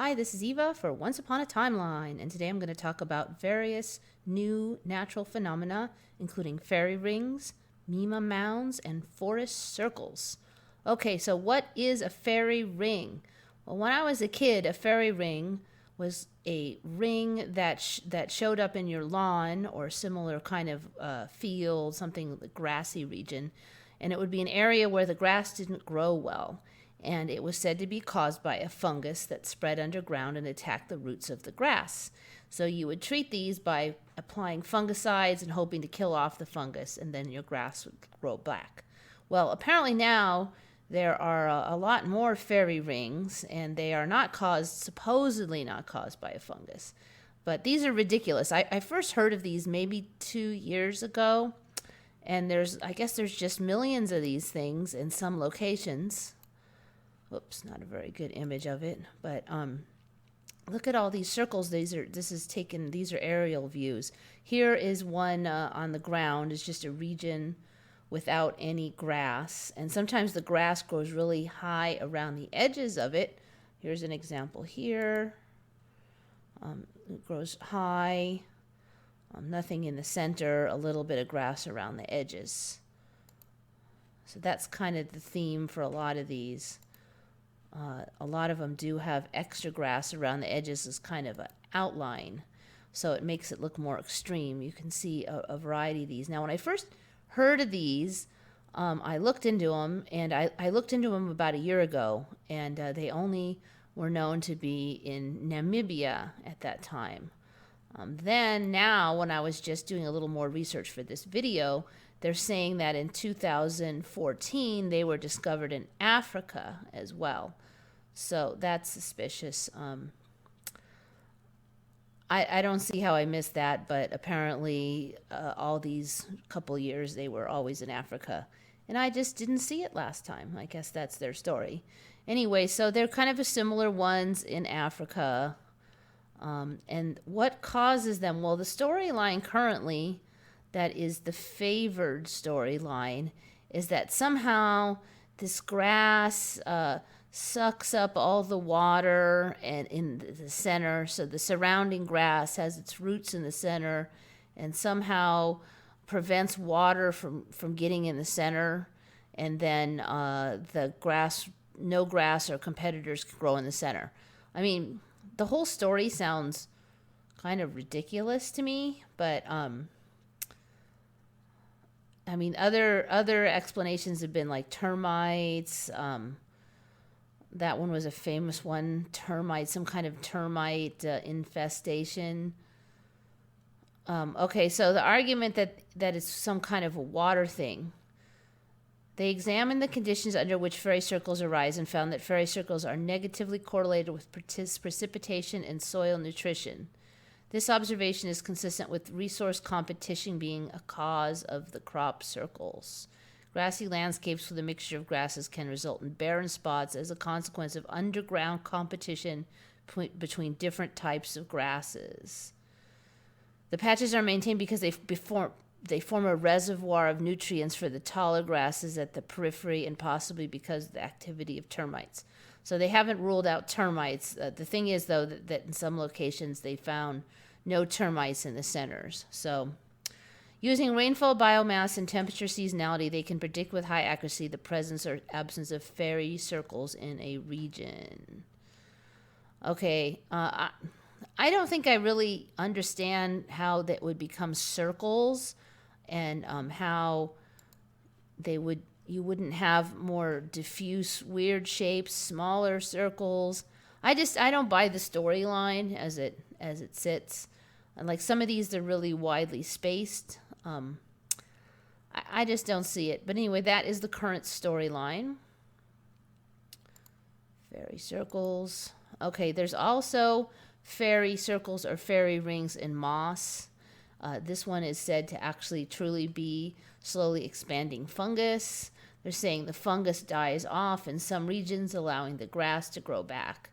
Hi, this is Eva for Once Upon a Timeline, and today I'm going to talk about various new natural phenomena, including fairy rings, Mima Mounds, and forest circles. Okay, so what is a fairy ring? Well, when I was a kid, a fairy ring was a ring that showed up in your lawn or similar kind of field, something the grassy region, and it would be an area where the grass didn't grow well, and it was said to be caused by a fungus that spread underground and attacked the roots of the grass. So you would treat these by applying fungicides and hoping to kill off the fungus, and then your grass would grow back. Well, apparently now there are a lot more fairy rings, and they are supposedly not caused by a fungus. But these are ridiculous. I first heard of these maybe 2 years ago, and I guess there's just millions of these things in some locations. Oops, not a very good image of it, but look at all these circles. These are aerial views. Here is one on the ground. It's just a region without any grass, and sometimes the grass grows really high around the edges of it. Here's an example here. It grows high. Nothing in the center, a little bit of grass around the edges. So that's kind of the theme for a lot of these. A lot of them do have extra grass around the edges as kind of an outline, so it makes it look more extreme. You can see a variety of these. Now, when I first heard of these, I looked into them, and I looked into them about a year ago, and they only were known to be in Namibia at that time. Then now, when I was just doing a little more research for this video, they're saying that in 2014 they were discovered in Africa as well. So that's suspicious. I don't see how I missed that, but apparently all these couple years they were always in Africa. And I just didn't see it last time. I guess that's their story. Anyway, so they're kind of similar ones in Africa. And what causes them? Well, the storyline currently that is the favored storyline is that somehow this grass sucks up all the water and in the center, so the surrounding grass has its roots in the center and somehow prevents water from getting in the center, and then no grass or competitors can grow in the center. I mean, the whole story sounds kind of ridiculous to me, but I mean, other explanations have been like termites. That one was a famous one. Some kind of termite infestation. Okay, so the argument that it's some kind of a water thing. They examined the conditions under which fairy circles arise and found that fairy circles are negatively correlated with precipitation and soil nutrition. This observation is consistent with resource competition being a cause of the crop circles. Grassy landscapes with a mixture of grasses can result in barren spots as a consequence of underground competition between different types of grasses. The patches are maintained because they form a reservoir of nutrients for the taller grasses at the periphery, and possibly because of the activity of termites. So they haven't ruled out termites. The thing is, though, that in some locations they found no termites in the centers. So using rainfall biomass and temperature seasonality, they can predict with high accuracy the presence or absence of fairy circles in a region. Okay, I don't think I really understand how that would become circles, and how you wouldn't have more diffuse, weird shapes, smaller circles. I don't buy the storyline as it sits. And like some of these, they're really widely spaced. I just don't see it. But anyway, that is the current storyline. Fairy circles. Okay, there's also fairy circles or fairy rings in moss. This one is said to actually truly be slowly expanding fungus. They're saying the fungus dies off in some regions, allowing the grass to grow back.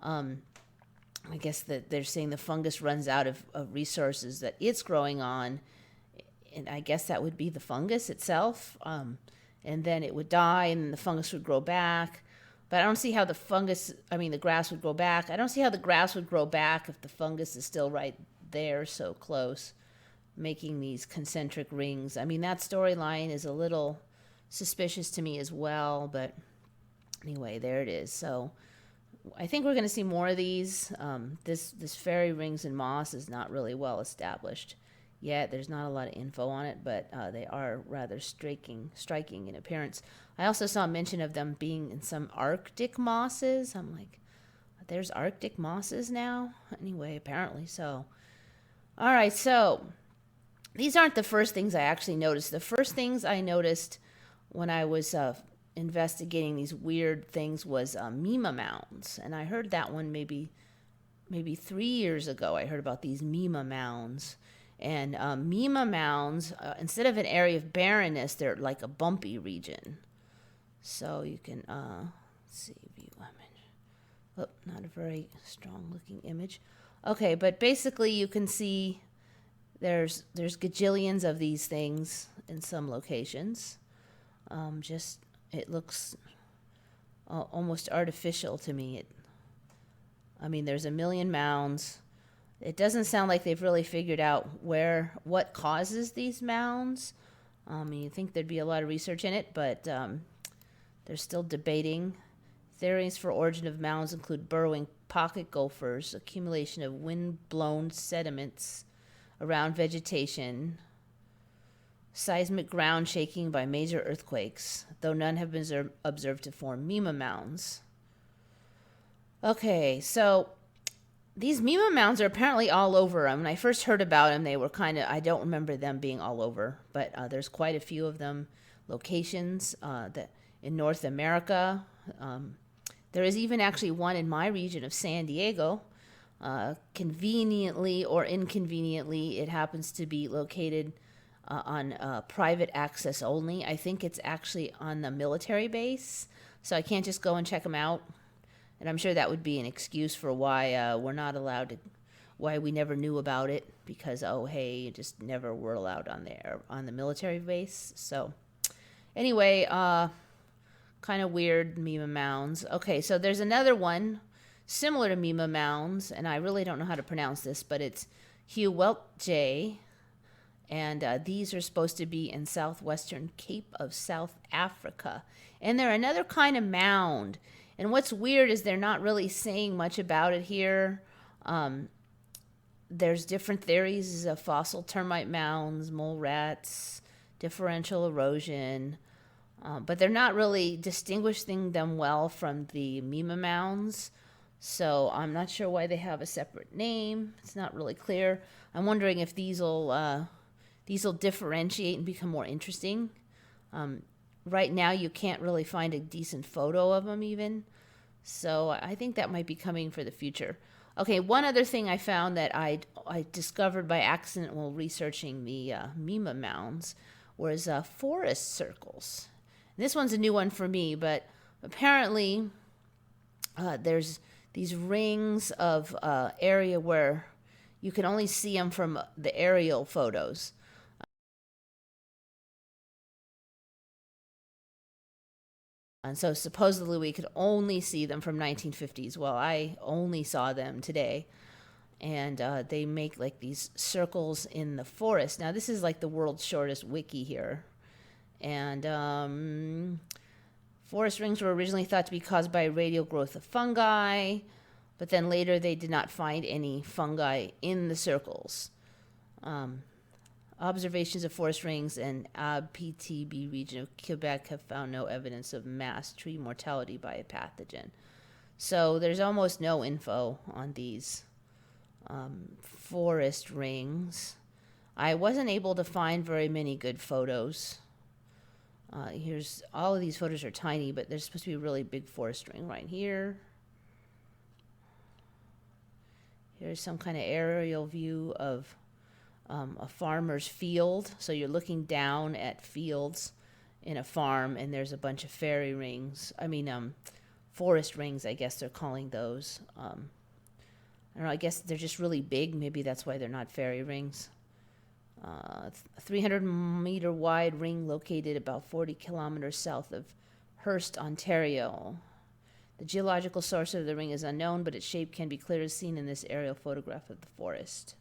I guess that they're saying the fungus runs out of resources that it's growing on, and I guess that would be the fungus itself. And then it would die, and the fungus would grow back. But I don't see how the grass would grow back. I don't see how the grass would grow back if the fungus is still right there so close, making these concentric rings. I mean, that storyline is a little suspicious to me as well, but anyway, there it is. So I think we're going to see more of these. This fairy rings and moss is not really well established yet. There's not a lot of info on it, but they are rather striking in appearance. I also saw mention of them being in some Arctic mosses. I'm like, there's Arctic mosses now? Anyway, apparently so. All right, so these aren't the first things I actually noticed. The first things I noticed when I was investigating these weird things was Mima Mounds. And I heard that one maybe 3 years ago. I heard about these Mima Mounds. And Mima Mounds, instead of an area of barrenness, they're like a bumpy region. So you can, see, view image. Oh, not a very strong looking image. Okay, but basically you can see there's gajillions of these things in some locations. It looks almost artificial to me. There's a million mounds. It doesn't sound like they've really figured out what causes these mounds. You'd think there'd be a lot of research in it, but they're still debating. Theories for origin of mounds include burrowing pocket gophers, accumulation of wind-blown sediments around vegetation, seismic ground shaking by major earthquakes, though none have been observed to form Mima Mounds. Okay, so these Mima Mounds are apparently all over. When I first heard about them, they were I don't remember them being all over, but there's quite a few of them locations that in North America. There is even actually one in my region of San Diego. Conveniently or inconveniently, it happens to be located on private access only. I think it's actually on the military base, so I can't just go and check them out. And I'm sure that would be an excuse for why we're not allowed to, why we never knew about it, because, you just never were allowed on the military base. So anyway, kind of weird Mima Mounds. Okay, so there's another one similar to Mima Mounds, and I really don't know how to pronounce this, but it's Heuweltjie. And these are supposed to be in southwestern Cape of South Africa. And they're another kind of mound. And what's weird is they're not really saying much about it here. There's different theories of fossil termite mounds, mole rats, differential erosion. But they're not really distinguishing them well from the Mima Mounds. So I'm not sure why they have a separate name. It's not really clear. I'm wondering if these will differentiate and become more interesting. Right now, you can't really find a decent photo of them even. So I think that might be coming for the future. Okay, one other thing I found that I discovered by accident while researching the Mima Mounds was forest circles. And this one's a new one for me, but apparently there's these rings of area where you can only see them from the aerial photos. And so supposedly we could only see them from 1950s. Well, I only saw them today. And they make like these circles in the forest. Now, this is like the world's shortest wiki here. And forest rings were originally thought to be caused by radial growth of fungi, but then later they did not find any fungi in the circles. Observations of forest rings in PTB region of Quebec have found no evidence of mass tree mortality by a pathogen. So there's almost no info on these forest rings. I wasn't able to find very many good photos. Here's all of these photos are tiny, but there's supposed to be a really big forest ring right here. Here's some kind of aerial view of a farmer's field. So you're looking down at fields in a farm, and there's a bunch of fairy rings. Forest rings, I guess they're calling those. I don't know, I guess they're just really big. Maybe that's why they're not fairy rings. A 300-meter wide ring located about 40 kilometers south of Hearst, Ontario. The geological source of the ring is unknown, but its shape can be clearly seen in this aerial photograph of the forest.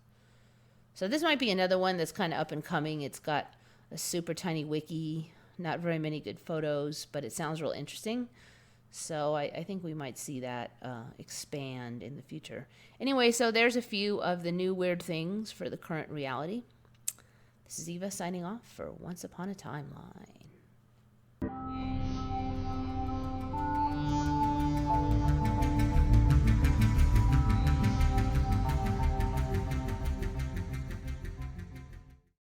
So this might be another one that's kind of up and coming. It's got a super tiny wiki, not very many good photos, but it sounds real interesting. So I think we might see that expand in the future. Anyway, so there's a few of the new weird things for the current reality. This is Eva signing off for Once Upon a Timeline.